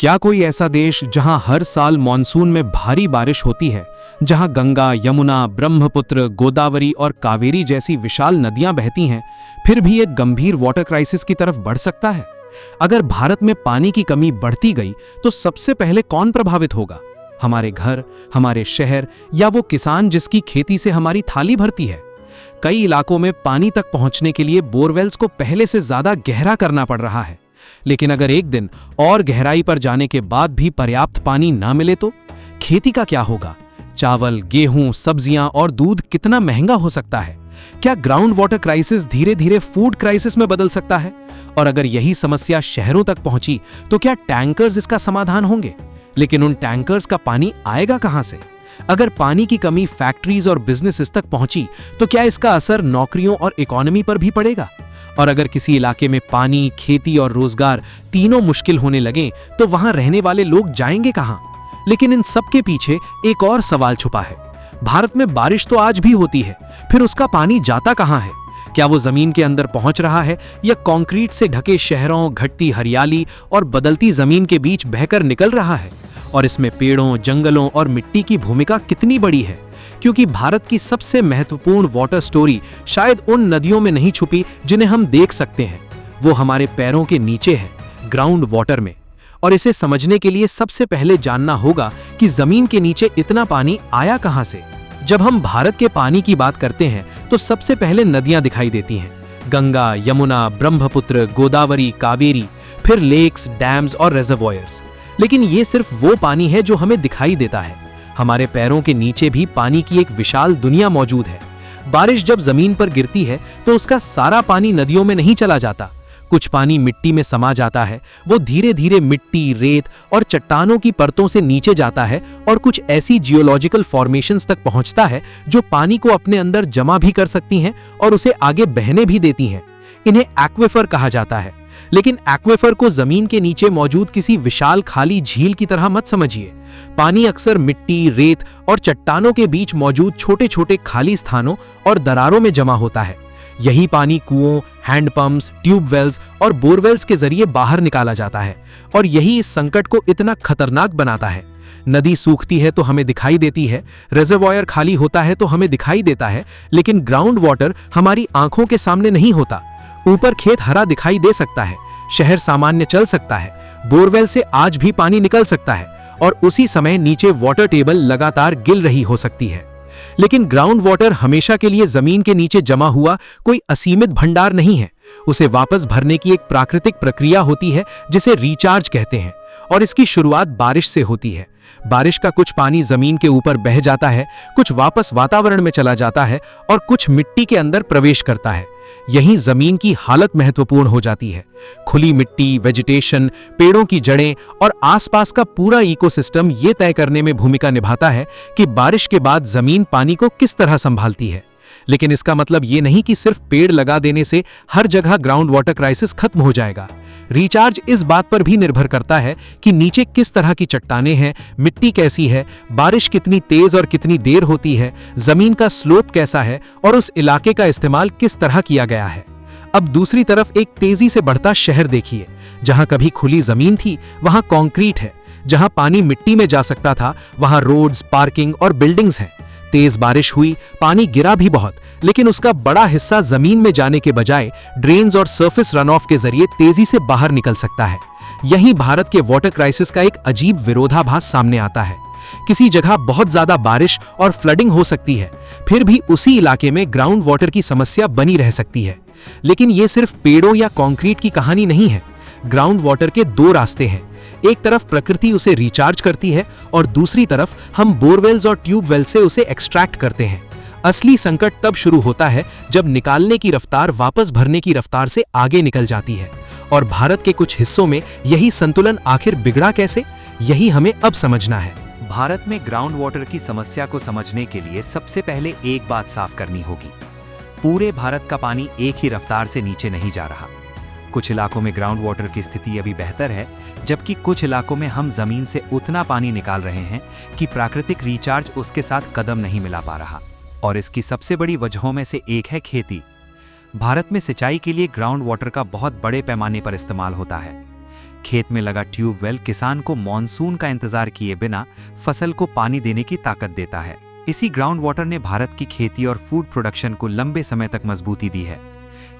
क्या कोई ऐसा देश जहां हर साल मॉनसून में भारी बारिश होती है, जहां गंगा, यमुना, ब्रह्मपुत्र, गोदावरी और कावेरी जैसी विशाल नदियां बहती हैं, फिर भी एक गंभीर वाटर क्राइसिस की तरफ बढ़ सकता है? अगर भारत में पानी की कमी बढ़ती गई तो सबसे पहले कौन प्रभावित होगा? हमारे घर, हमारे शहर, या वो किसान जिसकी खेती से हमारी थाली भरती है? कई इलाकों में पानी तक पहुंचने के लिए बोरवेल्स को पहले से ज्यादा गहरा करना पड़ रहा है। लेकिन अगर एक दिन और गहराई पर जाने के बाद भी पर्याप्त पानी ना मिले तो खेती का क्या होगा? चावल, गेहूं, सब्जियां और दूध कितना महंगा हो सकता है? क्या ग्राउंड वाटर क्राइसिस धीरे धीरे फूड क्राइसिस में बदल सकता है? और अगर यही समस्या शहरों तक पहुंची तो क्या टैंकर्स इसका समाधान होंगे? लेकिन उन टैंकर्स का पानी आएगा कहां से? अगर पानी की कमी फैक्ट्रीज और बिजनेसेस तक पहुंची तो क्या इसका असर नौकरियों और इकोनॉमी पर भी पड़ेगा? और अगर किसी इलाके में पानी, खेती और रोजगार तीनों मुश्किल होने लगे तो वहां रहने वाले लोग जाएंगे कहां? लेकिन इन सब के पीछे एक और सवाल छुपा है। भारत में बारिश तो आज भी होती है, फिर उसका पानी जाता कहां है? क्या वो जमीन के अंदर पहुंच रहा है या कंक्रीट से ढके शहरों, घटती हरियाली और बदलती जमीन के बीच बहकर निकल रहा है? और इसमें पेड़ों, जंगलों और मिट्टी की भूमिका कितनी बड़ी है? क्योंकि भारत की सबसे महत्वपूर्ण वाटर स्टोरी शायद उन नदियों में नहीं छुपी जिन्हें हम देख सकते हैं, वो हमारे पैरों के नीचे है, ग्राउंड वाटर में। और इसे समझने के लिए सबसे पहले जानना होगा कि जमीन के नीचे इतना पानी आया कहां से। जब हम भारत के पानी की बात करते हैं तो सबसे पहले नदियां दिखाई देती हैं, गंगा, यमुना, ब्रह्मपुत्र, गोदावरी, कावेरी, फिर लेक्स, डैम्स और रिजर्वॉयर्स। लेकिन ये सिर्फ वो पानी है जो हमें दिखाई देता है। हमारे पैरों के नीचे भी पानी की एक विशाल दुनिया मौजूद है। बारिश जब जमीन पर गिरती है तो उसका सारा पानी नदियों में नहीं चला जाता। कुछ पानी मिट्टी में समा जाता है, वो धीरे धीरे मिट्टी, रेत और चट्टानों की परतों से नीचे जाता है और कुछ ऐसी जियोलॉजिकल फॉर्मेशंस तक पहुंचता है जो पानी को अपने अंदर जमा भी कर सकती हैं और उसे आगे बहने भी देती हैं। इन्हें एक्विफर कहा जाता है। लेकिन एक्विफर को जमीन के नीचे मौजूद किसी विशाल खाली झील की तरह मत समझिए। पानी अक्सर मिट्टी, रेत और चट्टानों के बीच मौजूद छोटे छोटे खाली स्थानों और दरारों में जमा होता है। यही पानी कुओं, हैंडपंप्स, ट्यूबवेल्स और बोरवेल्स के जरिए बाहर निकाला जाता है और यही इस संकट को इतना खतरनाक बनाता है। नदी सूखती है तो हमें दिखाई देती है, रिजर्वॉयर खाली होता है तो हमें दिखाई देता है, लेकिन ग्राउंड वाटर हमारी आंखों के सामने नहीं होता। ऊपर खेत हरा दिखाई दे सकता है, शहर सामान्य चल सकता है, बोरवेल से आज भी पानी निकल सकता है और उसी समय नीचे वाटर टेबल लगातार गिर रही हो सकती है। लेकिन ग्राउंड वाटर हमेशा के लिए जमीन के नीचे जमा हुआ कोई असीमित भंडार नहीं है। उसे वापस भरने की एक प्राकृतिक प्रक्रिया होती है जिसे रिचार्ज कहते हैं, और इसकी शुरुआत बारिश से होती है। बारिश का कुछ पानी जमीन के ऊपर बह जाता है, कुछ वापस वातावरण में चला जाता है और कुछ मिट्टी के अंदर प्रवेश करता है। यहीं जमीन की हालत महत्वपूर्ण हो जाती है। खुली मिट्टी, वेजिटेशन, पेड़ों की जड़ें और आसपास का पूरा इकोसिस्टम ये तय करने में भूमिका निभाता है कि बारिश के बाद जमीन पानी को किस तरह संभालती है। लेकिन इसका मतलब ये नहीं कि सिर्फ पेड़ लगा देने से हर जगह ग्राउंड वाटर क्राइसिस खत्म हो जाएगा। रिचार्ज इस बात पर भी निर्भर करता है कि नीचे किस तरह की चट्टानें हैं, मिट्टी कैसी है, बारिश कितनी तेज और कितनी देर होती है, जमीन का स्लोप कैसा है और उस इलाके का इस्तेमाल किस तरह किया गया है। अब दूसरी तरफ एक तेजी से बढ़ता शहर देखिए। जहां कभी खुली जमीन थी वहां कंक्रीट है, जहां पानी मिट्टी में जा सकता था वहां रोड्स, पार्किंग और बिल्डिंग्स हैं। तेज बारिश हुई, पानी गिरा भी बहुत, लेकिन उसका बड़ा हिस्सा जमीन में जाने के बजाय ड्रेन्स और सरफेस रन ऑफ के जरिए तेजी से बाहर निकल सकता है। यहीं भारत के वाटर क्राइसिस का एक अजीब विरोधाभास सामने आता है। किसी जगह बहुत ज्यादा बारिश और फ्लडिंग हो सकती है, फिर भी उसी इलाके में ग्राउंड वाटर की समस्या बनी रह सकती है। लेकिन ये सिर्फ पेड़ों या कंक्रीट की कहानी नहीं है। ग्राउंड वाटर के दो रास्ते हैं। एक तरफ प्रकृति उसे रिचार्ज करती है और दूसरी तरफ हम बोरवेल्स और ट्यूबवेल से उसे एक्सट्रैक्ट करते हैं। असली संकट तब शुरू होता है जब निकालने की रफ्तार वापस भरने की रफ्तार से आगे निकल जाती है। और भारत के कुछ हिस्सों में यही संतुलन आखिर बिगड़ा कैसे, यही हमें अब समझना है। भारत में ग्राउंड वाटर की समस्या को समझने के लिए सबसे पहले एक बात साफ करनी होगी। पूरे भारत का पानी एक ही रफ्तार से नीचे नहीं जा रहा। कुछ इलाकों में ग्राउंड वाटर की स्थिति अभी बेहतर है, जबकि कुछ इलाकों में हम जमीन से उतना पानी निकाल रहे हैं कि प्राकृतिक रिचार्ज उसके साथ कदम नहीं मिला पा रहा। और इसकी सबसे बड़ी वजहों में से एक है खेती। भारत में सिंचाई के लिए ग्राउंड वाटर का बहुत बड़े पैमाने पर इस्तेमाल होता है। खेत में लगा ट्यूबवेल किसान को मॉनसून का इंतजार किए बिना फसल को पानी देने की ताकत देता है। इसी ग्राउंड वाटर ने भारत की खेती और फूड प्रोडक्शन को लंबे समय तक मजबूती दी है।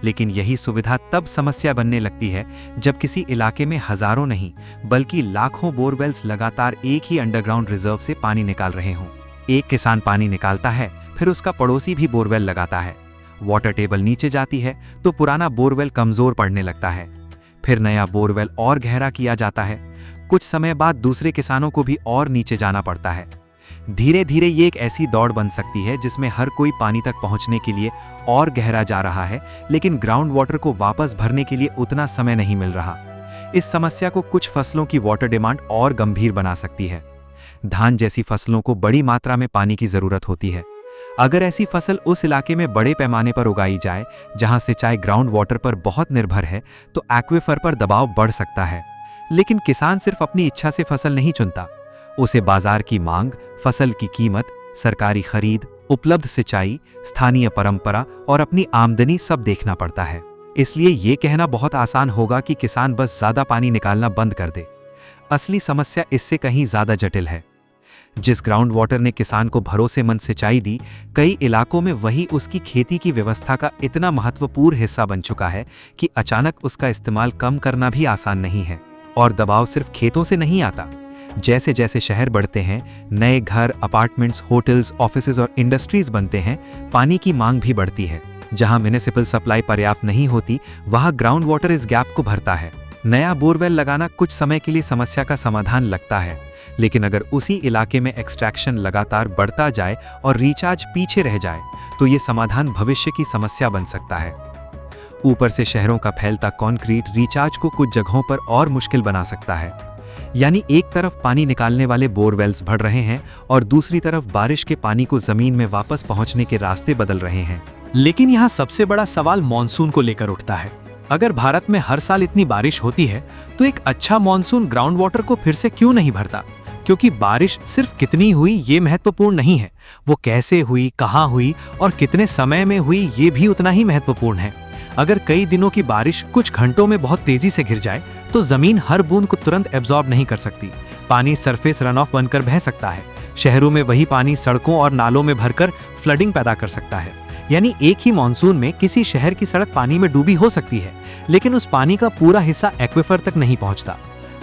लेकिन यही सुविधा तब समस्या बनने लगती है जब किसी इलाके में हजारों नहीं बल्कि लाखों बोरवेल्स लगातार एक ही अंडरग्राउंड रिजर्व से पानी निकाल रहे हों। एक किसान पानी निकालता है, फिर उसका पड़ोसी भी बोरवेल लगाता है। वाटर टेबल नीचे जाती है तो पुराना बोरवेल कमजोर पड़ने लगता है। फिर नया बोरवेल और गहरा किया जाता है। कुछ समय बाद दूसरे किसानों को भी और नीचे जाना पड़ता है। धीरे धीरे ये एक ऐसी दौड़ बन सकती है जिसमें हर कोई पानी तक पहुंचने के लिए और गहरा जा रहा है, लेकिन ग्राउंड वाटर को वापस भरने के लिए उतना समय नहीं मिल रहा। इस समस्या को कुछ फसलों की वाटर डिमांड और गंभीर बना सकती है। धान जैसी फसलों को बड़ी मात्रा में पानी की जरूरत होती है। अगर ऐसी फसल उस इलाके में बड़े पैमाने पर उगाई जाए जहां सिंचाई ग्राउंड वाटर पर बहुत निर्भर है, तो एक्विफर पर दबाव बढ़ सकता है। लेकिन किसान सिर्फ अपनी इच्छा से फसल नहीं चुनता, उसे बाजार की मांग, फसल की कीमत, सरकारी खरीद, उपलब्ध सिंचाई, स्थानीय परंपरा और अपनी आमदनी सब देखना पड़ता है। इसलिए ये कहना बहुत आसान होगा कि किसान बस ज्यादा पानी निकालना बंद कर दे। असली समस्या इससे कहीं ज्यादा जटिल है। जिस ग्राउंड वाटर ने किसान को भरोसेमंद सिंचाई दी, कई इलाकों में वही उसकी खेती की व्यवस्था का इतना महत्वपूर्ण हिस्सा बन चुका है कि अचानक उसका इस्तेमाल कम करना भी आसान नहीं है। और दबाव सिर्फ खेतों से नहीं आता। जैसे जैसे शहर बढ़ते हैं, नए घर, अपार्टमेंट्स, होटल्स, ऑफिसेज और इंडस्ट्रीज बनते हैं, पानी की मांग भी बढ़ती है। जहां म्युनिसिपल सप्लाई पर्याप्त नहीं होती, वहां ग्राउंड वाटर इस गैप को भरता है। नया बोरवेल लगाना कुछ समय के लिए समस्या का समाधान लगता है, लेकिन अगर उसी इलाके में एक्सट्रैक्शन लगातार बढ़ता जाए और रिचार्ज पीछे रह जाए, तो ये समाधान भविष्य की समस्या बन सकता है। ऊपर से शहरों का फैलता कंक्रीट रिचार्ज को कुछ जगहों पर और मुश्किल बना सकता है। यानी एक तरफ पानी निकालने वाले बोरवेल्स बढ़ रहे हैं और दूसरी तरफ बारिश के पानी को जमीन में वापस पहुंचने के रास्ते बदल रहे हैं। लेकिन यहाँ सबसे बड़ा सवाल मॉनसून को लेकर उठता है। अगर भारत में हर साल इतनी बारिश होती है, तो एक अच्छा मॉनसून ग्राउंड वाटर को फिर से क्यों नहीं भरता? क्योंकि बारिश सिर्फ कितनी हुई ये महत्वपूर्ण नहीं है, वो कैसे हुई, कहाँ हुई और कितने समय में हुई ये भी उतना ही महत्वपूर्ण है। अगर कई दिनों की बारिश कुछ घंटों में बहुत तेजी से गिर जाए, तो जमीन हर बूंद को तुरंत एब्जॉर्ब नहीं कर सकती। पानी सरफेस रन ऑफ बनकर बह सकता है। शहरों में वही पानी सड़कों और नालों में भरकर फ्लडिंग पैदा कर सकता है। यानी एक ही मॉनसून में किसी शहर की सड़क पानी में डूबी हो सकती है, लेकिन उस पानी का पूरा हिस्सा एक्विफर तक नहीं पहुंचता।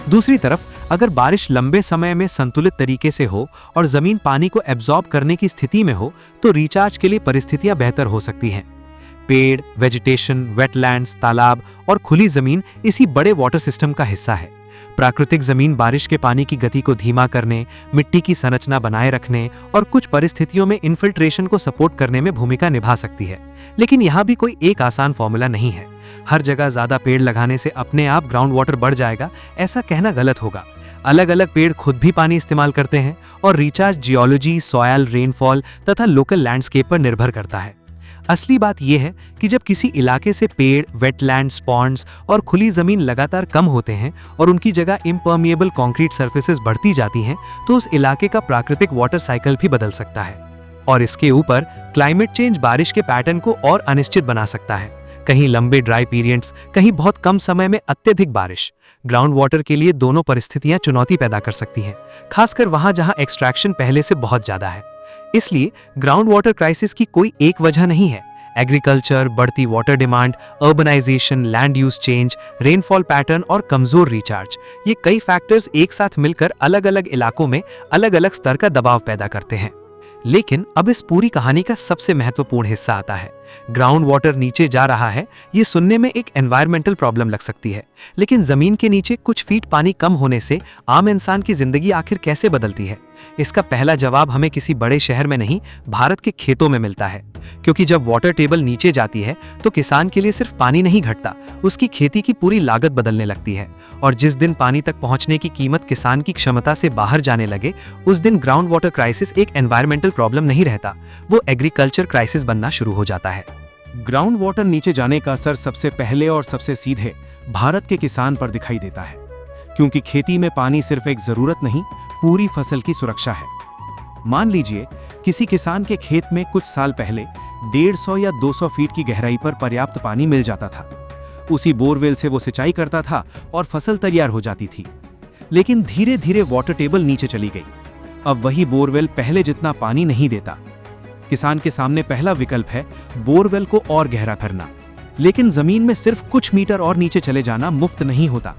दूसरी तरफ अगर बारिश लंबे समय में संतुलित तरीके से हो और जमीन पानी को एब्जॉर्ब करने की स्थिति में हो, तो रिचार्ज के लिए परिस्थितियां बेहतर हो सकती हैं। पेड़, वेजिटेशन, वेटलैंड्स, तालाब और खुली जमीन इसी बड़े वाटर सिस्टम का हिस्सा है। प्राकृतिक जमीन बारिश के पानी की गति को धीमा करने, मिट्टी की संरचना बनाए रखने और कुछ परिस्थितियों में इन्फिल्ट्रेशन को सपोर्ट करने में भूमिका निभा सकती है। लेकिन यहाँ भी कोई एक आसान फॉर्मूला नहीं है। हर जगह ज्यादा पेड़ लगाने से अपने आप ग्राउंड वाटर बढ़ जाएगा, ऐसा कहना गलत होगा। अलग अलग पेड़ खुद भी पानी इस्तेमाल करते हैं और रिचार्ज जियोलॉजी, सॉयल, रेनफॉल तथा लोकल लैंडस्केप पर निर्भर करता है। असली बात यह है कि जब किसी इलाके से पेड़, वेटलैंड्स, पॉन्ड्स और खुली जमीन लगातार कम होते हैं और उनकी जगह इम्पर्मिएबल कंक्रीट सर्फेसेस बढ़ती जाती हैं, तो उस इलाके का प्राकृतिक वाटर साइकिल भी बदल सकता है। और इसके ऊपर क्लाइमेट चेंज बारिश के पैटर्न को और अनिश्चित बना सकता है। कहीं लंबे ड्राई पीरियड्स, कहीं बहुत कम समय में अत्यधिक बारिश। ग्राउंड वाटर के लिए दोनों परिस्थितियां चुनौती पैदा कर सकती हैं, खासकर वहां जहां एक्सट्रैक्शन पहले से बहुत ज्यादा है। इसलिए ग्राउंड वाटर क्राइसिस की कोई एक वजह नहीं है। एग्रीकल्चर, बढ़ती water demand, urbanisation, land use change, rainfall pattern और कमजोर रिचार्ज, ये कई फैक्टर्स एक साथ मिलकर अलग अलग इलाकों में अलग अलग स्तर का दबाव पैदा करते हैं। लेकिन अब इस पूरी कहानी का सबसे महत्वपूर्ण हिस्सा आता है। ग्राउंड वाटर नीचे जा रहा है, ये सुनने में एक एनवायरमेंटल प्रॉब्लम लग सकती है, लेकिन जमीन के नीचे कुछ फीट पानी कम होने से आम इंसान की जिंदगी आखिर कैसे बदलती है? इसका पहला जवाब हमें किसी बड़े शहर में नहीं, भारत के खेतों में मिलता है। क्योंकि जब वाटर टेबल नीचे जाती है, तो किसान के लिए सिर्फ पानी नहीं घटता, उसकी खेती की पूरी लागत बदलने लगती है। और जिस दिन पानी तक पहुंचने की कीमत किसान की क्षमता से बाहर जाने लगे, उस दिन ग्राउंड वाटर क्राइसिस एक एनवायरमेंटल प्रॉब्लम नहीं रहता, वो एग्रीकल्चर क्राइसिस बनना शुरू हो जाता है। ग्राउंड वाटर नीचे जाने का असर सबसे पहले और सबसे सीधे भारत के किसान पर दिखाई देता है, क्योंकि खेती में पानी सिर्फ एक जरूरत नहीं, पूरी फसल की सुरक्षा है। मान लीजिए किसी किसान के खेत में कुछ साल पहले 150 या 200 फीट की गहराई पर पर्याप्त पानी मिल जाता था। उसी बोरवेल से वो सिंचाई करता था और फसल तैयार हो जाती थी। लेकिन धीरे धीरे वाटर टेबल नीचे चली गई। अब वही बोरवेल पहले जितना पानी नहीं देता। किसान के सामने पहला विकल्प है बोरवेल को और गहरा करना, लेकिन जमीन में सिर्फ कुछ मीटर और नीचे चले जाना मुफ्त नहीं होता।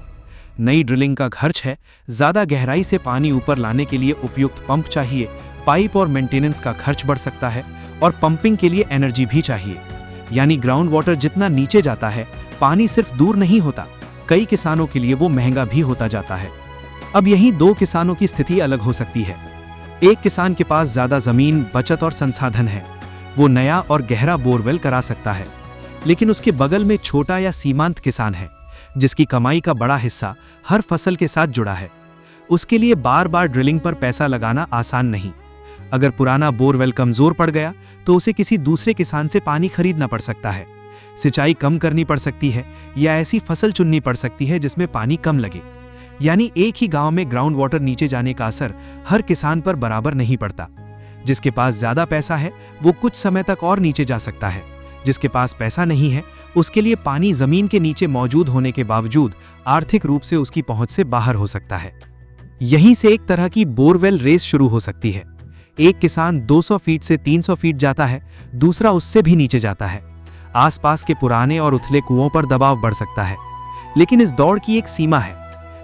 नई ड्रिलिंग का खर्च है, ज्यादा गहराई से पानी ऊपर लाने के लिए उपयुक्त पंप चाहिए, पाइप और मेंटेनेंस का खर्च बढ़ सकता है, और पंपिंग के लिए एनर्जी भी चाहिए। यानी ग्राउंड वाटर जितना नीचे जाता है, पानी सिर्फ दूर नहीं होता, कई किसानों के लिए वो महंगा भी होता जाता है। अब यहीं दो किसानों की स्थिति अलग हो सकती है। एक किसान के पास ज्यादा जमीन, बचत और संसाधन है, वो नया और गहरा बोरवेल करा सकता है। लेकिन उसके बगल में छोटा या सीमांत किसान है, जिसकी कमाई का बड़ा हिस्सा हर फसल के साथ जुड़ा है। उसके लिए बार बार ड्रिलिंग पर पैसा लगाना आसान नहीं। अगर पुराना बोरवेल कमजोर पड़ गया तो उसे किसी दूसरे किसान से पानी खरीदना पड़ सकता है, सिंचाई कम करनी पड़ सकती है, या ऐसी फसल चुननी पड़ सकती है जिसमें पानी कम लगे। यानी एक ही गांव में ग्राउंड वाटर नीचे जाने का असर हर किसान पर बराबर नहीं पड़ता। जिसके पास ज्यादा पैसा है वो कुछ समय तक और नीचे जा सकता है, जिसके पास पैसा नहीं है उसके लिए पानी जमीन के नीचे मौजूद होने के बावजूद आर्थिक रूप से उसकी पहुंच से बाहर हो सकता है। यहीं से एक तरह की बोरवेल रेस शुरू हो सकती है। एक किसान 200 फीट से 300 फीट जाता है, दूसरा उससे भी नीचे जाता है। आसपास के पुराने और उथले कुओं पर दबाव बढ़ सकता है। लेकिन इस दौड़ की एक सीमा है,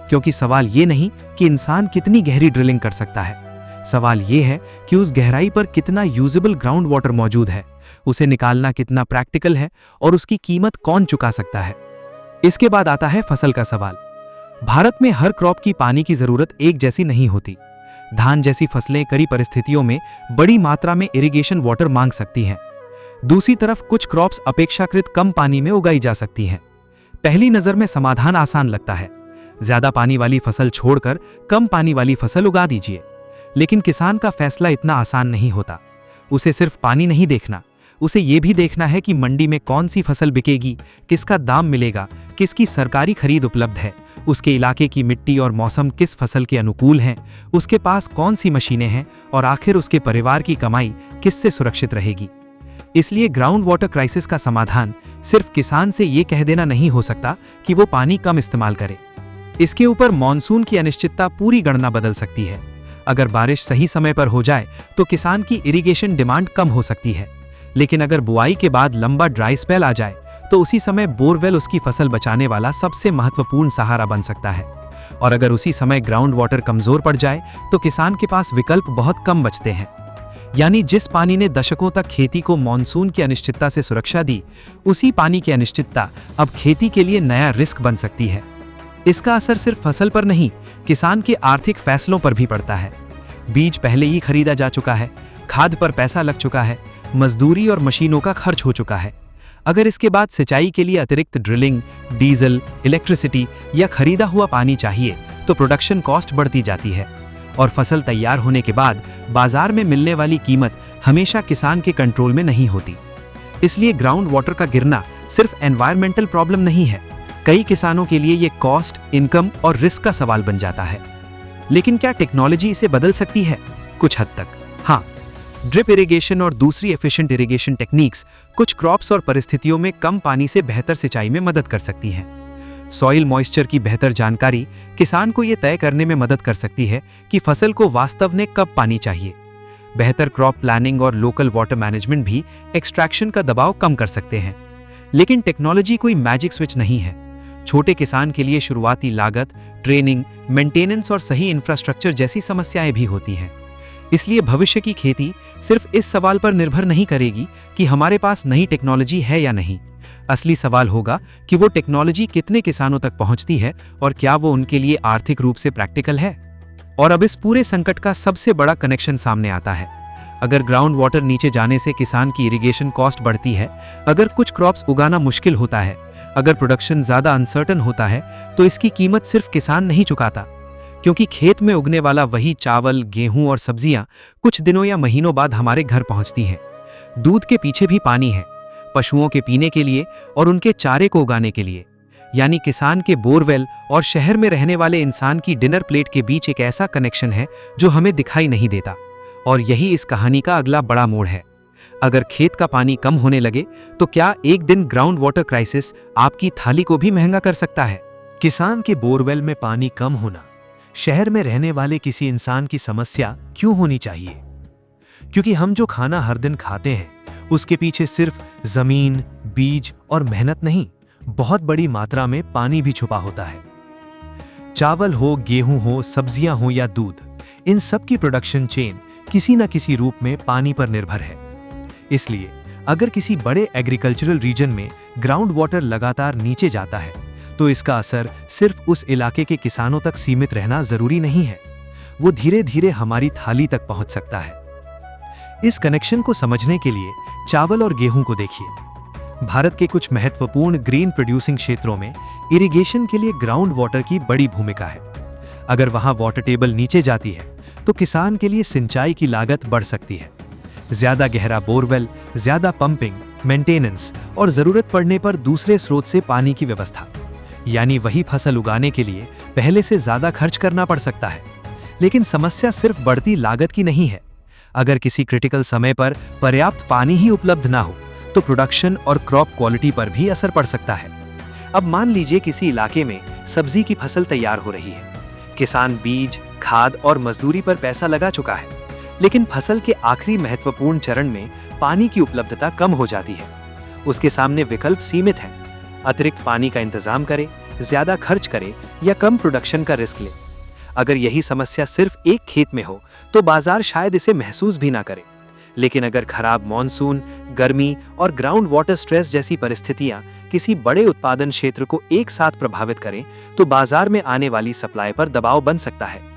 क्योंकि सवाल ये नहीं कि इंसान कितनी गहरी ड्रिलिंग कर सकता है, सवाल ये है कि उस गहराई पर कितना यूजेबल ग्राउंड वाटर मौजूद है, उसे निकालना कितना प्रैक्टिकल है और उसकी कीमत कौन चुका सकता है। इसके बाद आता है फसल का सवाल। भारत में हर क्रॉप की पानी की जरूरत एक जैसी नहीं होती। धान जैसी फसलें कई परिस्थितियों में बड़ी मात्रा में इरिगेशन वाटर मांग सकती हैं। दूसरी तरफ कुछ क्रॉप्स अपेक्षाकृत कम पानी में उगाई जा सकती हैं। पहली नजर में समाधान आसान लगता है, ज्यादा पानी वाली फसल छोड़कर कम पानी वाली फसल उगा दीजिए। लेकिन किसान का फैसला इतना आसान नहीं होता। उसे सिर्फ पानी नहीं देखना, उसे ये भी देखना है कि मंडी में कौन सी फसल बिकेगी, किसका दाम मिलेगा, किसकी सरकारी खरीद उपलब्ध है, उसके इलाके की मिट्टी और मौसम किस फसल के अनुकूल हैं, उसके पास कौन सी मशीनें हैं, और आखिर उसके परिवार की कमाई किससे सुरक्षित रहेगी। इसलिए ग्राउंड वाटर क्राइसिस का समाधान सिर्फ किसान से ये कह देना नहीं हो सकता कि वो पानी कम इस्तेमाल करे। इसके ऊपर मॉनसून की अनिश्चितता पूरी गणना बदल सकती है। अगर बारिश सही समय पर हो जाए तो किसान की इरिगेशन डिमांड कम हो सकती है, लेकिन अगर बुआई के बाद लंबा ड्राई स्पेल आ जाए तो उसी समय बोरवेल उसकी फसल बचाने वाला सबसे महत्वपूर्ण सहारा बन सकता है। और अगर उसी समय ग्राउंड वाटर कमजोर पड़ जाए तो किसान के पास विकल्प बहुत कम बचते हैं। यानी जिस पानी ने दशकों तक खेती को मॉनसून की अनिश्चितता से सुरक्षा दी, उसी पानी की अनिश्चितता अब खेती के लिए नया रिस्क बन सकती है। इसका असर सिर्फ फसल पर नहीं, किसान के आर्थिक फैसलों पर भी पड़ता है। बीज पहले ही खरीदा जा चुका है, खाद पर पैसा लग चुका है, मजदूरी और मशीनों का खर्च हो चुका है। अगर इसके बाद सिंचाई के लिए अतिरिक्त ड्रिलिंग, डीजल, इलेक्ट्रिसिटी या खरीदा हुआ पानी चाहिए तो प्रोडक्शन कॉस्ट बढ़ती जाती है, और फसल तैयार होने के बाद बाजार में मिलने वाली कीमत हमेशा किसान के कंट्रोल में नहीं होती। इसलिए ग्राउंड वाटर का गिरना सिर्फ एनवायरमेंटल प्रॉब्लम नहीं है, कई किसानों के लिए ये कॉस्ट, इनकम और रिस्क का सवाल बन जाता है। लेकिन क्या टेक्नोलॉजी इसे बदल सकती है? कुछ हद तक हाँ। ड्रिप इरिगेशन और दूसरी एफिशिएंट इरिगेशन टेक्निक्स कुछ क्रॉप्स और परिस्थितियों में कम पानी से बेहतर सिंचाई में मदद कर सकती हैं। सॉइल मॉइस्चर की बेहतर जानकारी किसान को यह तय करने में मदद कर सकती है कि फसल को वास्तव में कब पानी चाहिए। बेहतर क्रॉप प्लानिंग और लोकल वाटर मैनेजमेंट भी एक्सट्रैक्शन का दबाव कम कर सकते हैं। लेकिन टेक्नोलॉजी कोई मैजिक स्विच नहीं है। छोटे किसान के लिए शुरुआती लागत, ट्रेनिंग, मेंटेनेंस और सही इंफ्रास्ट्रक्चर जैसी समस्याएं भी होती हैं। इसलिए भविष्य की खेती सिर्फ इस सवाल पर निर्भर नहीं करेगी कि हमारे पास नई टेक्नोलॉजी है या नहीं। असली सवाल होगा कि वो टेक्नोलॉजी कितने किसानों तक पहुंचती है और क्या वो उनके लिए आर्थिक रूप से प्रैक्टिकल है। और अब इस पूरे संकट का सबसे बड़ा कनेक्शन सामने आता है। अगर ग्राउंड वाटर नीचे जाने से किसान की इरिगेशन कॉस्ट बढ़ती है, अगर कुछ क्रॉप्स उगाना मुश्किल होता है, अगर प्रोडक्शन ज्यादा अनसर्टन होता है, तो इसकी कीमत सिर्फ किसान नहीं चुकाता, क्योंकि खेत में उगने वाला वही चावल, गेहूं और सब्जियां कुछ दिनों या महीनों बाद हमारे घर पहुंचती हैं। दूध के पीछे भी पानी है, पशुओं के पीने के लिए और उनके चारे को उगाने के लिए। यानी किसान के बोरवेल और शहर में रहने वाले इंसान की डिनर प्लेट के बीच एक ऐसा कनेक्शन है जो हमें दिखाई नहीं देता। और यही इस कहानी का अगला बड़ा मोड़ है। अगर खेत का पानी कम होने लगे तो क्या एक दिन ग्राउंड वाटर क्राइसिस आपकी थाली को भी महंगा कर सकता है? किसान के बोरवेल में पानी कम होना शहर में रहने वाले किसी इंसान की समस्या क्यों होनी चाहिए? क्योंकि हम जो खाना हर दिन खाते हैं उसके पीछे सिर्फ जमीन, बीज और मेहनत नहीं, बहुत बड़ी मात्रा में पानी भी छुपा होता है। चावल हो, गेहूं हो, सब्जियां हो या दूध, इन सब की प्रोडक्शन चेन किसी न किसी रूप में पानी पर निर्भर है। इसलिए अगर किसी बड़े एग्रीकल्चरल रीजन में ग्राउंड वाटर लगातार नीचे जाता है तो इसका असर सिर्फ उस इलाके के किसानों तक सीमित रहना जरूरी नहीं है, वो धीरे धीरे हमारी थाली तक पहुंच सकता है। इस कनेक्शन को समझने के लिए चावल और गेहूं को देखिए। भारत के कुछ महत्वपूर्ण ग्रीन प्रोड्यूसिंग क्षेत्रों में इरिगेशन के लिए ग्राउंड वाटर की बड़ी भूमिका है। अगर वहां वाटर टेबल नीचे जाती है तो किसान के लिए सिंचाई की लागत बढ़ सकती है। ज्यादा गहरा बोरवेल, ज्यादा पंपिंग, मेंटेनेंस और जरूरत पड़ने पर दूसरे स्रोत से पानी की व्यवस्था, यानी वही फसल उगाने के लिए पहले से ज्यादा खर्च करना पड़ सकता है। लेकिन समस्या सिर्फ बढ़ती लागत की नहीं है। अगर किसी क्रिटिकल समय पर पर्याप्त पानी ही उपलब्ध ना हो तो प्रोडक्शन और क्रॉप क्वालिटी पर भी असर पड़ सकता है। अब मान लीजिए किसी इलाके में सब्जी की फसल तैयार हो रही है। किसान बीज, खाद और मजदूरी पर पैसा लगा चुका है, लेकिन फसल के आखिरी महत्वपूर्ण चरण में पानी की उपलब्धता कम हो जाती है। उसके सामने विकल्प सीमित हैं। अतिरिक्त पानी का इंतजाम करे, ज्यादा खर्च करे या कम प्रोडक्शन का रिस्क ले। अगर यही समस्या सिर्फ एक खेत में हो तो बाजार शायद इसे महसूस भी ना करे, लेकिन अगर खराब मॉनसून, गर्मी और ग्राउंड वाटर स्ट्रेस जैसी परिस्थितियां किसी बड़े उत्पादन क्षेत्र को एक साथ प्रभावित करें तो बाजार में आने वाली सप्लाई पर दबाव बन सकता है।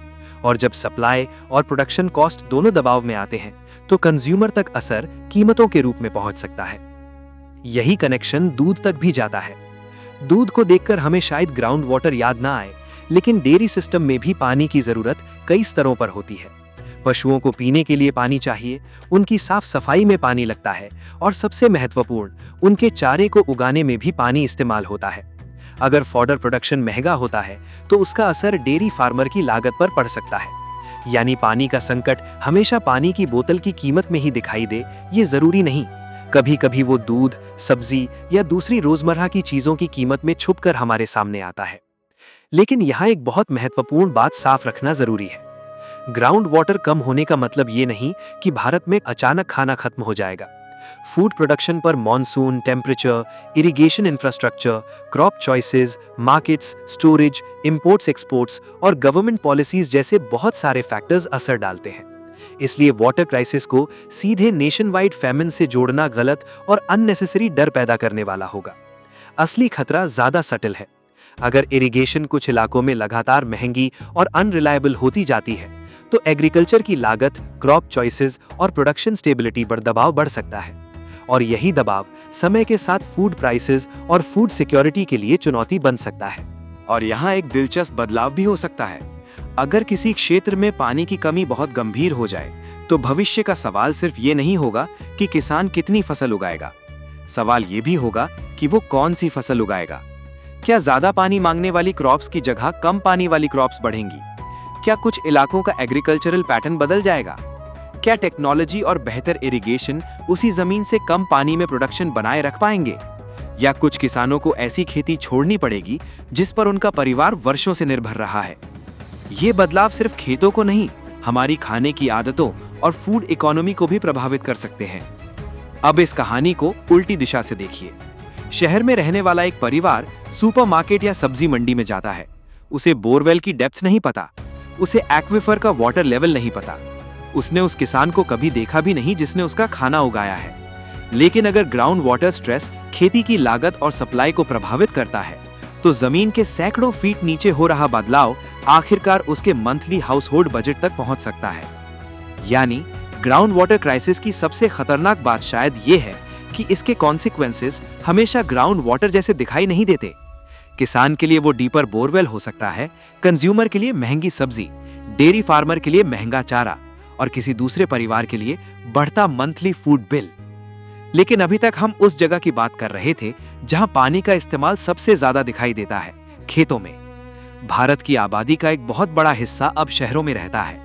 और जब सप्लाई और प्रोडक्शन कॉस्ट दोनों दबाव में आते हैं तो कंज्यूमर तक असर कीमतों के रूप में पहुंच सकता है। यही कनेक्शन दूध तक भी जाता है। दूध को देखकर हमें शायद ग्राउंड वाटर याद ना आए, लेकिन डेयरी सिस्टम में भी पानी की जरूरत कई स्तरों पर होती है। पशुओं को पीने के लिए पानी चाहिए, उनकी साफ सफाई में पानी लगता है और सबसे महत्वपूर्ण, उनके चारे को उगाने में भी पानी इस्तेमाल होता है। अगर फॉडर प्रोडक्शन महंगा होता है तो उसका असर डेयरी फार्मर की लागत पर पड़ सकता है। यानी पानी का संकट हमेशा पानी की बोतल की कीमत में ही दिखाई दे, ये जरूरी नहीं। कभी कभी वो दूध, सब्जी या दूसरी रोजमर्रा की चीजों की कीमत में छुपकर हमारे सामने आता है। लेकिन यहाँ एक बहुत महत्वपूर्ण बात साफ रखना जरूरी है। ग्राउंड वाटर कम होने का मतलब ये नहीं कि भारत में अचानक खाना खत्म हो जाएगा। फूड प्रोडक्शन पर monsoon, temperature, irrigation infrastructure, crop choices, markets, storage, imports exports और गवर्नमेंट पॉलिसीज जैसे बहुत सारे फैक्टर्स असर डालते हैं। इसलिए वाटर क्राइसिस को सीधे नेशन वाइड फैमिन से जोड़ना गलत और अननेसेसरी डर पैदा करने वाला होगा। असली खतरा ज्यादा सटल है। अगर इरिगेशन कुछ इलाकों में लगातार महंगी और अनरिलायबल होती जाती है तो एग्रीकल्चर की लागत, क्रॉप चॉइसेस और प्रोडक्शन स्टेबिलिटी पर दबाव बढ़ सकता है। और यही दबाव समय के साथ फूड प्राइसेस और फूड सिक्योरिटी के लिए चुनौती बन सकता है। और यहाँ एक दिलचस्प बदलाव भी हो सकता है। अगर किसी क्षेत्र में पानी की कमी बहुत गंभीर हो जाए तो भविष्य का सवाल सिर्फ ये नहीं होगा कि किसान कितनी फसल उगाएगा। सवाल ये भी होगा कि वो कौन सी फसल उगाएगा। क्या ज्यादा पानी मांगने वाली क्रॉप्स की जगह कम पानी वाली क्रॉप्स बढ़ेंगी? क्या कुछ इलाकों का एग्रीकल्चरल पैटर्न बदल जाएगा? क्या टेक्नोलॉजी और बेहतर इरिगेशन उसी जमीन से कम पानी में प्रोडक्शन बनाए रख पाएंगे? या कुछ किसानों को ऐसी खेती छोड़नी पड़ेगी जिस पर उनका परिवार वर्षों से निर्भर रहा है? ये बदलाव सिर्फ खेतों को नहीं, हमारी खाने की आदतों और फूड इकोनॉमी को भी प्रभावित कर सकते हैं। अब इस कहानी को उल्टी दिशा से देखिए। शहर में रहने वाला एक परिवार सुपरमार्केट या सब्जी मंडी में जाता है। उसे बोरवेल की डेप्थ नहीं पता, उसे एक्विफर का वाटर लेवल नहीं पता, उसने उस किसान को कभी देखा भी नहीं जिसने उसका खाना उगाया है। लेकिन अगर ग्राउंड वाटर स्ट्रेस खेती की लागत और सप्लाई को प्रभावित करता है तो जमीन के सैकड़ों फीट नीचे हो रहा बदलाव आखिरकार उसके मंथली हाउस होल्ड बजट तक पहुंच सकता है। यानी ग्राउंड वाटर क्राइसिस की सबसे खतरनाक बात शायद ये है कि इसके कॉन्सिक्वेंसेस हमेशा ग्राउंड वाटर जैसे दिखाई नहीं देते। किसान के लिए वो डीपर बोरवेल हो सकता है, कंज्यूमर के लिए महंगी सब्जी, डेयरी फार्मर के लिए महंगा चारा और किसी दूसरे परिवार के लिए बढ़ता मंथली फूड बिल। लेकिन अभी तक हम उस जगह की बात कर रहे थे जहां पानी का इस्तेमाल सबसे ज्यादा दिखाई देता है, खेतों में। भारत की आबादी का एक बहुत बड़ा हिस्सा अब शहरों में रहता है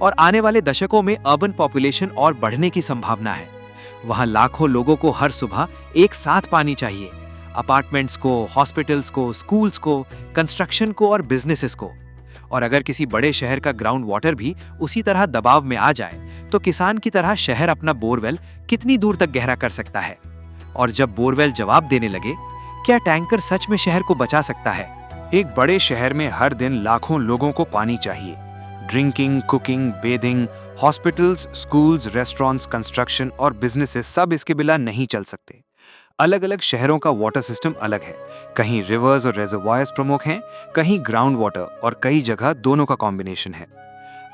और आने वाले दशकों में अर्बन पॉपुलेशन और बढ़ने की संभावना है। वहाँ लाखों लोगों को हर सुबह एक साथ पानी चाहिए, अपार्टमेंट्स को, हॉस्पिटल्स को, स्कूल्स को, कंस्ट्रक्शन को और बिजनेसेस को। और अगर किसी बड़े शहर का ग्राउंड वाटर भी उसी तरह दबाव में आ जाए तो किसान की तरह शहर अपना बोरवेल कितनी दूर तक गहरा कर सकता है? और जब बोरवेल जवाब देने लगे, क्या टैंकर सच में शहर को बचा सकता है? एक बड़े शहर में हर दिन लाखों लोगों को पानी चाहिए। Drinking, cooking, bathing, hospitals, schools, restaurants, construction और बिजनेसेस सब इसके बिना नहीं चल सकते। अलग अलग शहरों का वाटर सिस्टम अलग है। कहीं रिवर्स और रेजर्वायर्स प्रमुख हैं, कहीं ग्राउंड वाटर और कई जगह दोनों का कॉम्बिनेशन है।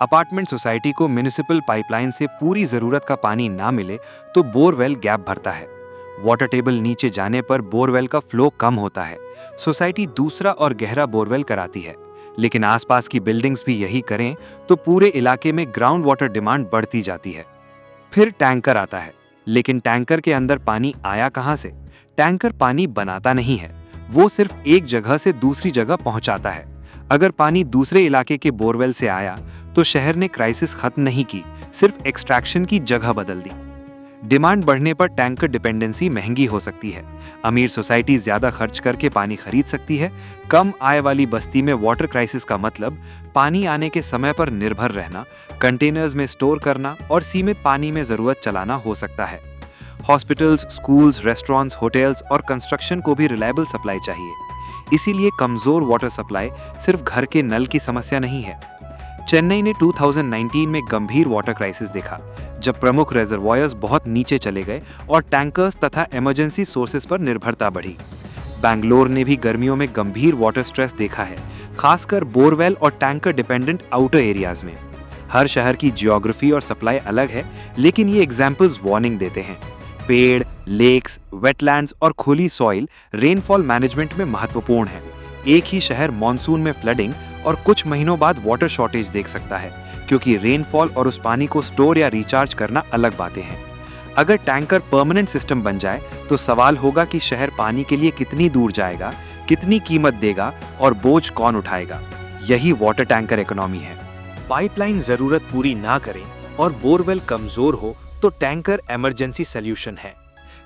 अपार्टमेंट सोसाइटी को म्युनिसिपल पाइपलाइन से पूरी जरूरत का पानी ना मिले तो बोरवेल गैप भरता है। वाटर टेबल नीचे जाने पर बोरवेल का फ्लो कम होता है। सोसाइटी दूसरा और गहरा बोरवेल कराती है, लेकिन आसपास की बिल्डिंग्स भी यही करें तो पूरे इलाके में ग्राउंड वाटर डिमांड बढ़ती जाती है। फिर टैंकर आता है, लेकिन टैंकर के अंदर पानी आया कहां से? टैंकर पानी बनाता नहीं है, वो सिर्फ एक जगह से दूसरी जगह पहुंचाता है। अगर पानी दूसरे इलाके के बोरवेल से आया तो शहर ने क्राइसिस खत्म नहीं की, सिर्फ एक्सट्रैक्शन की जगह बदल दी। डिमांड बढ़ने पर टैंकर डिपेंडेंसी महंगी हो सकती है। अमीर सोसाइटी ज्यादा खर्च करके पानी खरीद सकती है। कम आय वाली बस्ती में वाटर क्राइसिस का मतलब पानी आने के समय पर निर्भर रहना, कंटेनर्स में स्टोर करना और सीमित पानी में जरूरत चलाना हो सकता है। हॉस्पिटल्स, स्कूल्स, रेस्टोरेंट्स, होटल्स और कंस्ट्रक्शन को भी रिलायबल सप्लाई चाहिए। इसीलिए कमजोर वाटर सप्लाई सिर्फ घर के नल की समस्या नहीं है। चेन्नई ने 2019 में गंभीर वाटर क्राइसिस देखा, जब प्रमुख रिजर्वॉयर्स बहुत नीचे चले गए और टैंकर्स तथा इमरजेंसी सोर्सेज पर निर्भरता बढ़ी। बैंगलोर ने भी गर्मियों में गंभीर वाटर स्ट्रेस देखा है, खासकर बोरवेल और टैंकर डिपेंडेंट आउटर एरियाज में। हर शहर की जियोग्राफी और सप्लाई अलग है, लेकिन ये एग्जाम्पल्स वार्निंग देते हैं। पेड़, लेक्स, वेटलैंड्स और खुली सॉइल रेनफॉल मैनेजमेंट में महत्वपूर्ण है। एक ही शहर मॉनसून में फ्लडिंग और कुछ महीनों बाद वाटर शॉर्टेज देख सकता है, क्योंकि रेनफॉल और उस पानी को स्टोर या रिचार्ज करना अलग बातें हैं। अगर टैंकर परमानेंट सिस्टम बन जाए तो सवाल होगा कि शहर पानी के लिए कितनी दूर जाएगा, कितनी कीमत देगा और बोझ कौन उठाएगा। यही वाटर टैंकर इकोनॉमी है। पाइपलाइन जरूरत पूरी ना करें और बोरवेल कमजोर हो तो टैंकर इमरजेंसी सॉल्यूशन है,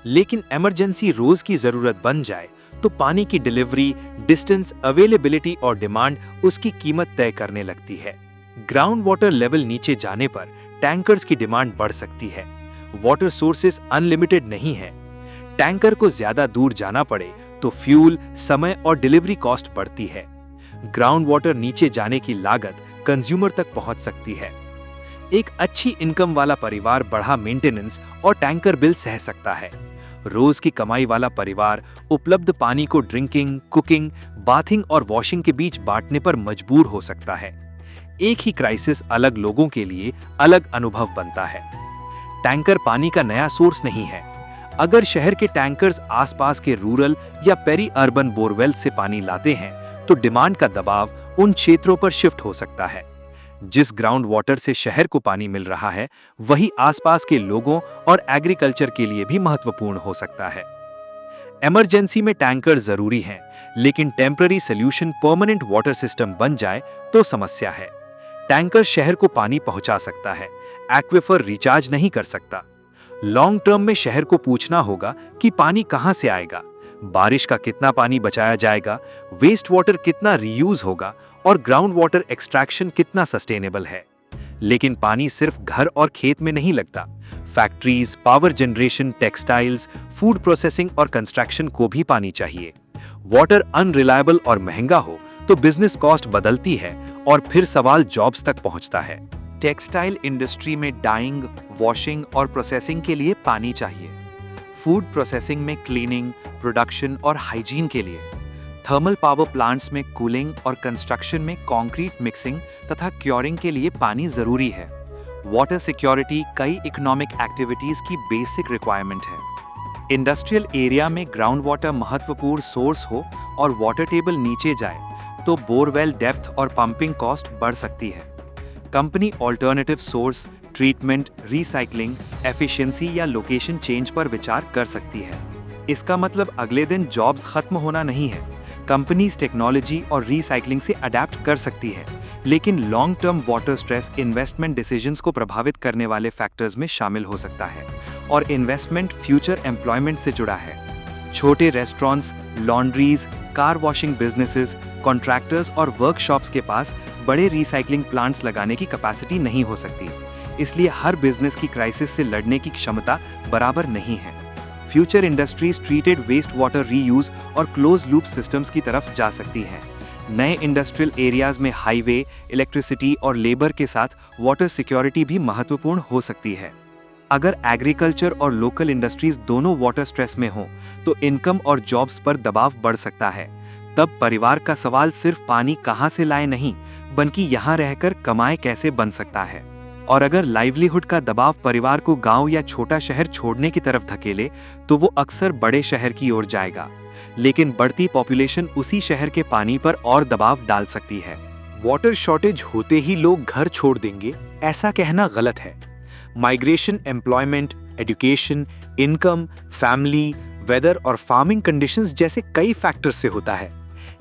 लेकिन इमरजेंसी रोज की जरूरत बन जाए तो पानी की डिलीवरी, डिस्टेंस, अवेलेबिलिटी और डिमांड उसकी कीमत तय करने लगती है। ग्राउंड वाटर लेवल नीचे जाने पर टैंकर्स की डिमांड बढ़ सकती है। वाटर सोर्सेस अनलिमिटेड नहीं है। टैंकर को ज्यादा दूर जाना पड़े तो फ्यूल, समय और डिलीवरी कॉस्ट बढ़ती है। ग्राउंड वाटर नीचे जाने की लागत कंज्यूमर तक पहुंच सकती है। एक अच्छी इनकम वाला परिवार बढ़ा मेंटेनेंस और टैंकर बिल सह सकता है। रोज की कमाई वाला परिवार उपलब्ध पानी को ड्रिंकिंग, कुकिंग, बाथिंग और वॉशिंग के बीच बांटने पर मजबूर हो सकता है। एक ही क्राइसिस अलग लोगों के लिए अलग अनुभव बनता है। टैंकर पानी का नया सोर्स नहीं है। अगर शहर के टैंकर्स आसपास के रूरल या पेरी अर्बन बोरवेल से पानी लाते हैं तो डिमांड का दबाव उन क्षेत्रों पर शिफ्ट हो सकता है। जिस ग्राउंड वाटर से शहर को पानी मिल रहा है, वही आसपास के लोगों और एग्रीकल्चर के लिए भी महत्वपूर्ण हो सकता है। इमरजेंसी में टैंकर जरूरी हैं, लेकिन temporary solution permanent water system बन जाए तो समस्या है। टैंकर शहर को पानी पहुंचा सकता है, एक्विफर रिचार्ज नहीं कर सकता। लॉन्ग टर्म में शहर को पूछना होगा कि पानी कहां से आएगा, बारिश का कितना पानी बचाया जाएगा, वेस्ट वाटर कितना रीयूज होगा और ग्राउंड वाटर एक्सट्रैक्शन कितना सस्टेनेबल है। लेकिन पानी सिर्फ घर और खेत में नहीं लगता। Factories, power generation, textiles, food processing और कंस्ट्रक्शन को भी पानी चाहिए। वाटर अनरिलायबल और महंगा हो तो बिजनेस कॉस्ट बदलती है और फिर सवाल जॉब्स तक पहुंचता है। टेक्सटाइल इंडस्ट्री में डाइंग, वॉशिंग और प्रोसेसिंग के लिए पानी चाहिए। फूड प्रोसेसिंग में क्लीनिंग, प्रोडक्शन और हाइजीन के लिए। थर्मल पावर प्लांट्स में कूलिंग और कंस्ट्रक्शन में कंक्रीट मिक्सिंग तथा क्योरिंग के लिए पानी जरूरी है। वाटर सिक्योरिटी कई इकोनॉमिक एक्टिविटीज की बेसिक रिक्वायरमेंट है। इंडस्ट्रियल एरिया में ग्राउंड वाटर महत्वपूर्ण सोर्स हो और वाटर टेबल नीचे जाए तो बोरवेल डेप्थ और पंपिंग कॉस्ट बढ़ सकती है। Company alternative source, treatment, recycling, efficiency या लोकेशन चेंज पर विचार कर सकती है। इसका मतलब अगले दिन जॉब्स खत्म होना नहीं है। कंपनीज टेक्नोलॉजी और रिसाइकलिंग से अडेप्ट कर सकती है, लेकिन long term water stress investment decisions को प्रभावित करने वाले फैक्टर्स में शामिल हो सकता है और इन्वेस्टमेंट फ्यूचर एम्प्लॉयमेंट से जुड़ा है। छोटे restaurants, laundries, car washing businesses, contractors और वर्कशॉप्स के पास बड़े रिसाइकलिंग प्लांट्स लगाने की कैपेसिटी नहीं हो सकती, इसलिए हर बिजनेस की क्राइसिस से लड़ने की क्षमता बराबर नहीं है। Future industries treated waste water reuse और क्लोज लूप सिस्टम्स की तरफ जा सकती हैं। नए इंडस्ट्रियल एरियाज में हाईवे, इलेक्ट्रिसिटी और लेबर के साथ वाटर सिक्योरिटी भी महत्वपूर्ण हो सकती है। अगर एग्रीकल्चर और लोकल इंडस्ट्रीज दोनों वाटर स्ट्रेस में हों, तो इनकम और जॉब्स पर दबाव बढ़ सकता है। तब परिवार का सवाल सिर्फ पानी कहां से लाए नहीं, बल्कि यहां रहकर कमाए कैसे बन सकता है। और अगर लाइवलीहुड का दबाव परिवार को गांव या छोटा शहर छोड़ने की तरफ धकेले, तो वो अक्सर बड़े शहर की ओर जाएगा। लेकिन बढ़ती पॉपुलेशन उसी शहर के पानी पर और दबाव डाल सकती है। वाटर शॉर्टेज होते ही लोग घर छोड़ देंगे, ऐसा कहना गलत है। Migration employment, education, income, family, weather और फार्मिंग कंडीशंस जैसे कई फैक्टर्स से होता है।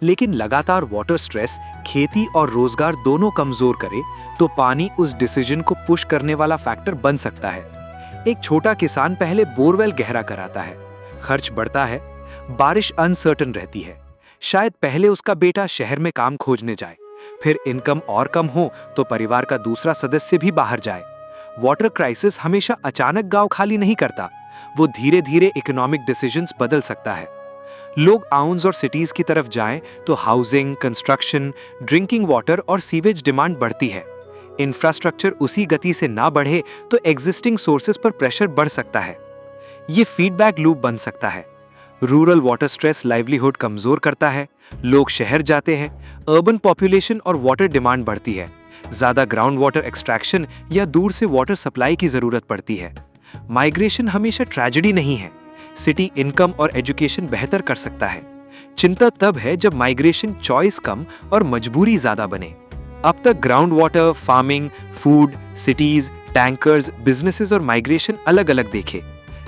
लेकिन लगातार वाटर स्ट्रेस खेती और रोजगार दोनों कमजोर करे, तो पानी उस डिसीजन को पुश करने वाला फैक्टर बन सकता है। एक छोटा किसान पहले बोरवेल गहरा कराता है, खर्च बढ़ता है, बारिश अनसर्टन रहती है, शायद पहले उसका बेटा शहर में काम खोजने जाए, फिर इनकम और कम हो तो परिवार का दूसरा सदस्य भी बाहर जाए। वाटर क्राइसिस हमेशा अचानक गांव खाली नहीं करता, वो धीरे धीरे इकोनॉमिक डिसीजंस बदल सकता है। लोग टाउन्स और सिटीज की तरफ जाएं तो हाउसिंग, कंस्ट्रक्शन, ड्रिंकिंग वाटर और सीवेज डिमांड बढ़ती है। इंफ्रास्ट्रक्चर उसी गति से ना बढ़े तो एग्जिस्टिंग सोर्सेज पर प्रेशर बढ़ सकता है। ये फीडबैक लूप बन सकता है। रूरल वाटर स्ट्रेस लाइवलीहुड कमजोर करता है, लोग शहर जाते हैं, अर्बन पॉपुलेशन और वाटर डिमांड बढ़ती है, ज्यादा ग्राउंड वाटर एक्सट्रैक्शन या दूर से वाटर सप्लाई की जरूरत पड़ती है। माइग्रेशन हमेशा ट्रेजेडी नहीं है, सिटी इनकम और एजुकेशन बेहतर कर सकता है। चिंता तब है जब माइग्रेशन चॉइस कम और मजबूरी ज्यादा बने। अब तक ground water, farming, food, cities, tankers, businesses और माइग्रेशन अलग अलग देखे।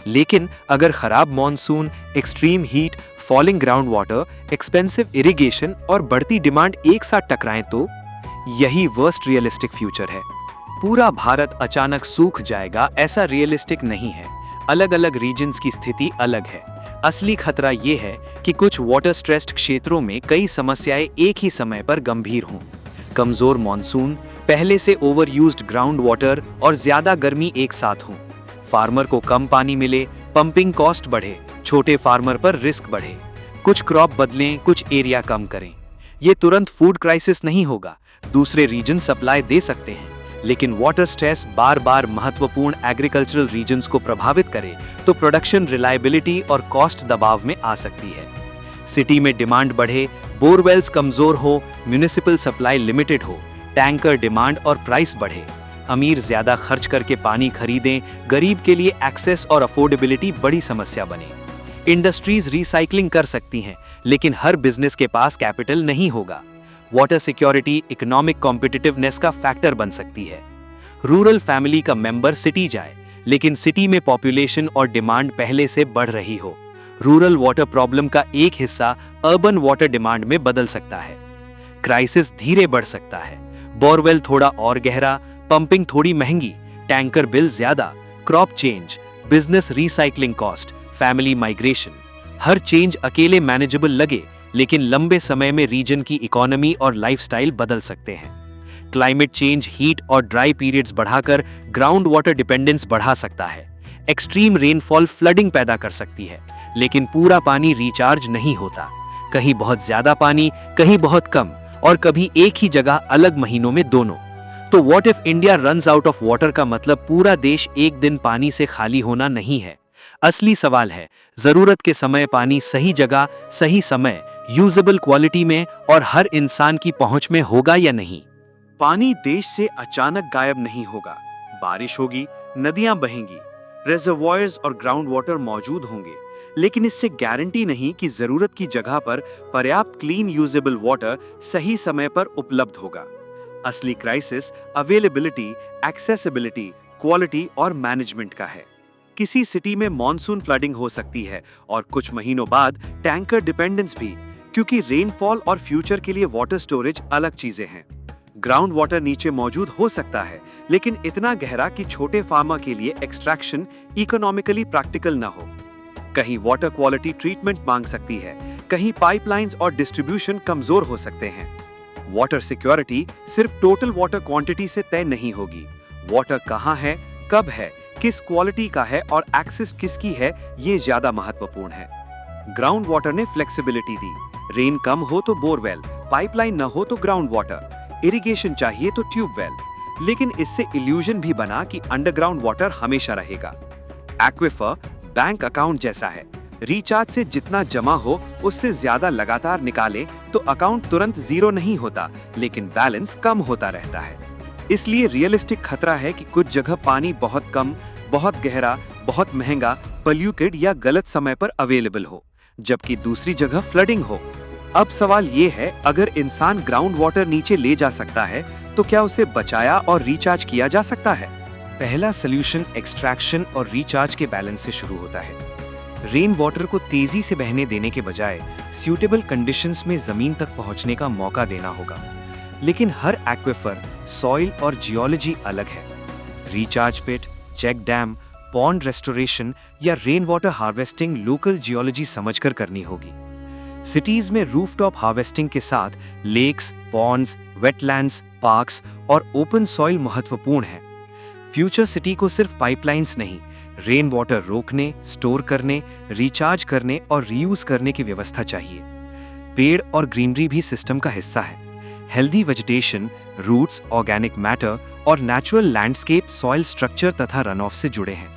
लेकिन अगर खराब monsoon, extreme heat, falling ground water, expensive irrigation और बढ़ती डिमांड एक साथ टकराएं तो यही वर्स्ट रियलिस्टिक फ्यूचर है। पूरा भारत अचानक सूख जाएगा ऐसा रियलिस्टिक नहीं है। अलग अलग रीजन्स की स्थिति अलग है। असली खतरा यह है कि कुछ वाटर स्ट्रेस्ड क्षेत्रों में कई समस्याएं एक ही समय पर गंभीर हों। कमजोर मॉनसून, पहले से ओवर यूज्ड ग्राउंड वाटर और ज्यादा गर्मी एक साथ हों। फार्मर को कम पानी मिले, पंपिंग कॉस्ट बढ़े, छोटे फार्मर पर रिस्क बढ़े। कुछ क्रॉप बदलें, कुछ एरिया कम करें। ये तुरंत फूड क्राइसिस नहीं होगा, दूसरे रीजन सप्लाई दे सकते हैं। लेकिन वाटर स्ट्रेस बार बार महत्वपूर्ण एग्रीकल्चरल रीजन्स को प्रभावित करे तो प्रोडक्शन रिलायबिलिटी और कॉस्ट दबाव में आ सकती है। सिटी में डिमांड बढ़े, बोरवेल्स कमजोर हो, म्युनिसिपल सप्लाई लिमिटेड हो, टैंकर डिमांड और प्राइस बढ़े, अमीर ज्यादा खर्च करके पानी खरीदें, गरीब के लिए एक्सेस और अफोर्डेबिलिटी बड़ी समस्या बने। इंडस्ट्रीज रिसाइकलिंग कर सकती हैं, लेकिन हर बिजनेस के पास कैपिटल नहीं होगा। वाटर सिक्योरिटी इकोनॉमिक कॉम्पिटिटिवनेस का फैक्टर बन सकती है। रूरल फैमिली का मेंबर सिटी जाए, लेकिन सिटी में पॉपुलेशन और डिमांड पहले से बढ़ रही हो। रूरल वाटर प्रॉब्लम का एक हिस्सा अर्बन वाटर डिमांड में बदल सकता है। क्राइसिस धीरे बढ़ सकता है, बोरवेल थोड़ा और गहरा, पंपिंग थोड़ी महंगी, टैंकर बिल ज्यादा, crop change, business recycling cost, family migration. हर चेंज अकेले मैनेजेबल लगे, लेकिन लंबे समय में रीजन की इकोनॉमी और लाइफस्टाइल बदल सकते हैं। क्लाइमेट चेंज हीट और ड्राई पीरियड्स बढ़ाकर ग्राउंड वाटर डिपेंडेंस बढ़ा सकता है। एक्सट्रीम रेनफॉल फ्लडिंग पैदा कर सकती है, लेकिन पूरा पानी रिचार्ज नहीं होता। कहीं बहुत ज्यादा पानी, कहीं बहुत कम, और कभी एक ही जगह अलग महीनों में दोनों। तो what if India runs out of water का मतलब पूरा देश एक दिन पानी से खाली होना नहीं है। असली सवाल है, जरूरत के समय पानी सही जगह, सही समय, यूजेबल क्वालिटी में और हर इंसान की पहुंच में होगा या नहीं। पानी देश से अचानक गायब नहीं होगा। बारिश होगी, नदियां बहेंगी, रिजर्वॉयर्स और ग्राउंड वाटर मौजूद होंगे, लेकिन इससे गारंटी नहीं कि जरूरत की जगह पर पर्याप्त क्लीन यूजेबल वाटर सही समय पर उपलब्ध होगा। असली क्राइसिस अवेलेबिलिटी, एक्सेसिबिलिटी, क्वालिटी और मैनेजमेंट का है। किसी सिटी में मॉनसून फ्लडिंग हो सकती है और कुछ महीनों बाद टैंकर डिपेंडेंस भी, क्योंकि रेनफॉल और फ्यूचर के लिए वाटर स्टोरेज अलग चीजें हैं। ग्राउंड वाटर नीचे मौजूद हो सकता है, लेकिन इतना गहरा कि छोटे फार्मर के लिए एक्सट्रैक्शन इकोनॉमिकली प्रैक्टिकल न हो। कहीं वाटर क्वालिटी ट्रीटमेंट मांग सकती है, कहीं पाइपलाइंस और डिस्ट्रीब्यूशन कमजोर हो सकते हैं। वाटर सिक्योरिटी सिर्फ टोटल वाटर क्वांटिटी से तय नहीं होगी। वाटर कहाँ है, कब है, किस क्वालिटी का है और एक्सेस किसकी है, ये ज्यादा महत्वपूर्ण है। ग्राउंड वाटर ने फ्लेक्सिबिलिटी दी। रेन कम हो तो बोरवेल, पाइपलाइन न हो तो ग्राउंड वाटर, इरिगेशन चाहिए तो ट्यूबवेल। लेकिन इससे इल्यूजन भी बना कि अंडरग्राउंड वाटर हमेशा रहेगा। एक्विफर बैंक अकाउंट जैसा है, रिचार्ज से जितना जमा हो उससे ज्यादा लगातार निकाले तो अकाउंट तुरंत जीरो नहीं होता, लेकिन बैलेंस कम होता रहता है। इसलिए रियलिस्टिक खतरा है कि कुछ जगह पानी बहुत कम, बहुत गहरा, बहुत महंगा, पोल्यूटेड या गलत समय पर अवेलेबल हो, जबकि दूसरी जगह फ्लडिंग हो। अब सवाल ये है, अगर इंसान ग्राउंड वाटर नीचे ले जा सकता है तो क्या उसे बचाया और रिचार्ज किया जा सकता है? पहला सॉल्यूशन एक्सट्रैक्शन और रिचार्ज के बैलेंस से शुरू होता है। रेन वाटर को तेजी से बहने देने के बजाय सूटेबल कंडीशंस में जमीन तक पहुंचने का मौका देना होगा। लेकिन हर एक्विफर, सॉइल और जियोलॉजी अलग है। Recharge pit, check dam, pond restoration या rain water harvesting local geology समझकर करनी होगी। सिटीज में रूफटॉप हार्वेस्टिंग के साथ लेक्स, पॉन्ड्स, वेटलैंड्स, पार्क्स और ओपन सॉइल महत्वपूर्ण है। फ्यूचर सिटी को सिर्फ पाइपलाइंस नहीं, रेन वाटर रोकने, स्टोर करने, रिचार्ज करने और रीयूज करने की व्यवस्था चाहिए। पेड़ और ग्रीनरी भी सिस्टम का हिस्सा है। Healthy vegetation, roots, organic matter और नेचुरल लैंडस्केप सॉइल स्ट्रक्चर तथा रन ऑफ से जुड़े हैं।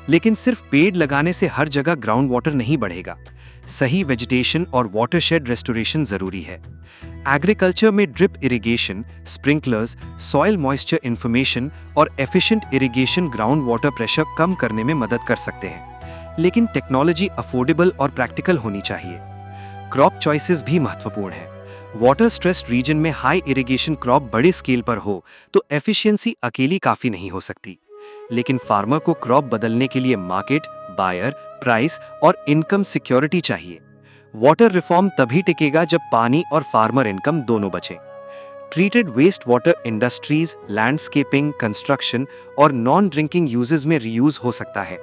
लेकिन सिर्फ पेड़ लगाने से हर जगह ग्राउंड वाटर नहीं बढ़ेगा। सही वेजिटेशन और वाटरशेड रेस्टोरेशन जरूरी है। एग्रीकल्चर में drip irrigation, sprinklers, soil moisture information और efficient irrigation ground water pressure कम करने में मदद कर सकते हैं। लेकिन टेक्नोलॉजी अफोर्डेबल और प्रैक्टिकल होनी चाहिए। क्रॉप चॉइसेस भी महत्वपूर्ण है। वाटर स्ट्रेस्ड रीजन में हाई इरिगेशन क्रॉप बड़े स्केल पर हो तो एफिशिएंसी अकेली काफी नहीं हो सकती। लेकिन फार्मर को क्रॉप बदलने के लिए मार्केट, बायर, प्राइस और इनकम सिक्योरिटी चाहिए। वाटर रिफॉर्म तभी टिकेगा जब पानी और फार्मर इनकम दोनों बचे। Treated waste water industries, landscaping, construction और नॉन ड्रिंकिंग यूजेस में रीयूज हो सकता है।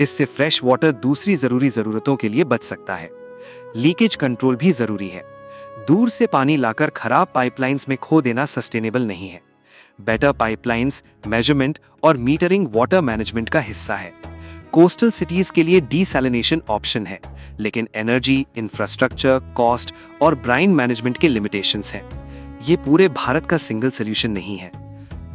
इससे फ्रेश वाटर दूसरी जरूरी जरूरतों के लिए बच सकता है। लीकेज कंट्रोल भी जरूरी है। दूर से पानी लाकर खराब पाइपलाइंस में खो देना सस्टेनेबल नहीं है। बेटर पाइपलाइंस, मेजरमेंट और मीटरिंग वाटर मैनेजमेंट का हिस्सा है। कोस्टल सिटीज के लिए डीसैलिनेशन ऑप्शन है, लेकिन एनर्जी, इंफ्रास्ट्रक्चर, कॉस्ट और ब्राइन मैनेजमेंट के लिमिटेशंस हैं। ये पूरे भारत का सिंगल सोल्यूशन नहीं है।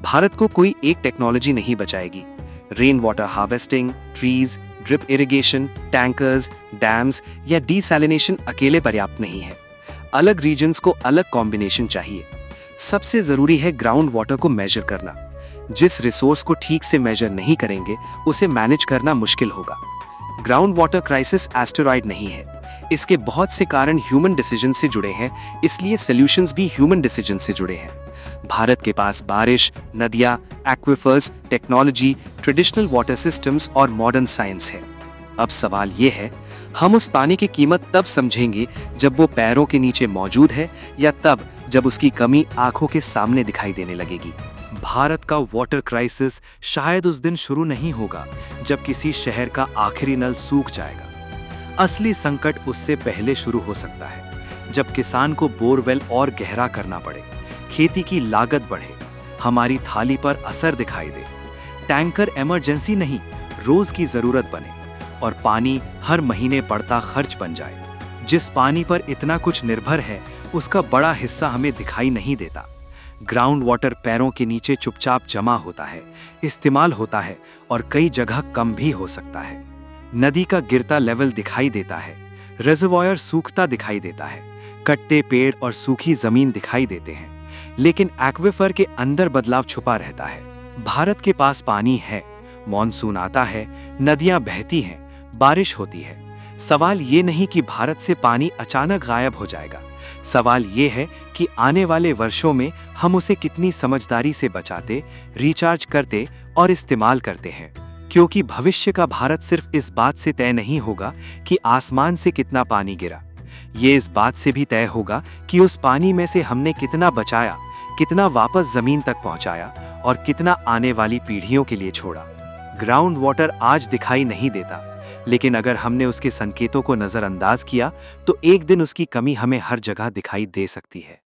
भारत को कोई एक टेक्नोलॉजी नहीं बचाएगी। Rain water harvesting, trees, drip irrigation, tankers, dams या डीसैलिनेशन अकेले पर्याप्त नहीं है। अलग रीजन्स को अलग कॉम्बिनेशन चाहिए। सबसे जरूरी है ग्राउंड वाटर को मेजर करना। जिस रिसोर्स को ठीक से मेजर नहीं करेंगे उसे मैनेज करना मुश्किल होगा। ग्राउंड वाटर क्राइसिस एस्टेरॉयड नहीं है। इसके बहुत से कारण ह्यूमन डिसीजन से जुड़े हैं, इसलिए सॉल्यूशंस भी ह्यूमन डिसीजन से जुड़े हैं। भारत के पास बारिश, नदियां, aquifers, technology, traditional water systems और मॉडर्न साइंस है। अब सवाल ये है, हम उस पानी की कीमत तब समझेंगे जब वो पैरों के नीचे मौजूद है या तब जब उसकी कमी आंखों के सामने दिखाई देने लगेगी। भारत का वाटर क्राइसिस शायद उस दिन शुरू नहीं होगा जब किसी शहर का आखिरी नल सूख जाएगा। असली संकट उससे पहले शुरू हो सकता है, जब किसान को बोरवेल और गहरा करना पड़े, खेती की लागत बढ़े, हमारी थाली पर असर दिखाई दे, टैंकर इमरजेंसी नहीं, रोज की जरूरत बने और पानी हर महीने बढ़ता खर्च बन जाए। जिस पानी पर इतना कुछ निर्भर है, उसका बड़ा हिस्सा हमें दिखाई नहीं देता। ग्राउंड वाटर पैरों के नीचे चुपचाप जमा होता है, इस्तेमाल होता है और कई जगह कम भी हो सकता है। नदी का गिरता लेवल दिखाई देता है, रिजर्वॉयर सूखता दिखाई देता है, कटते पेड़ और सूखी जमीन दिखाई देते हैं, लेकिन एक्विफर के अंदर बदलाव छुपा रहता है। भारत के पास पानी है, मॉनसून आता है, नदियां बहती हैं, बारिश होती है। सवाल ये नहीं कि भारत से पानी अचानक गायब हो जाएगा। सवाल ये है कि आने वाले वर्षों में हम उसे कितनी समझदारी से बचाते, रिचार्ज करते और इस्तेमाल करते हैं। क्योंकि भविष्य का भारत सिर्फ इस बात से तय नहीं होगा कि आसमान से कितना पानी गिरा, ये इस बात से भी तय होगा कि उस पानी में से हमने कितना बचाया, कितना वापस जमीन तक पहुंचाया और कितना आने वाली पीढ़ियों के लिए छोड़ा। ग्राउंड वाटर आज दिखाई नहीं देता, लेकिन अगर हमने उसके संकेतों को नजरअंदाज किया तो एक दिन उसकी कमी हमें हर जगह दिखाई दे सकती है।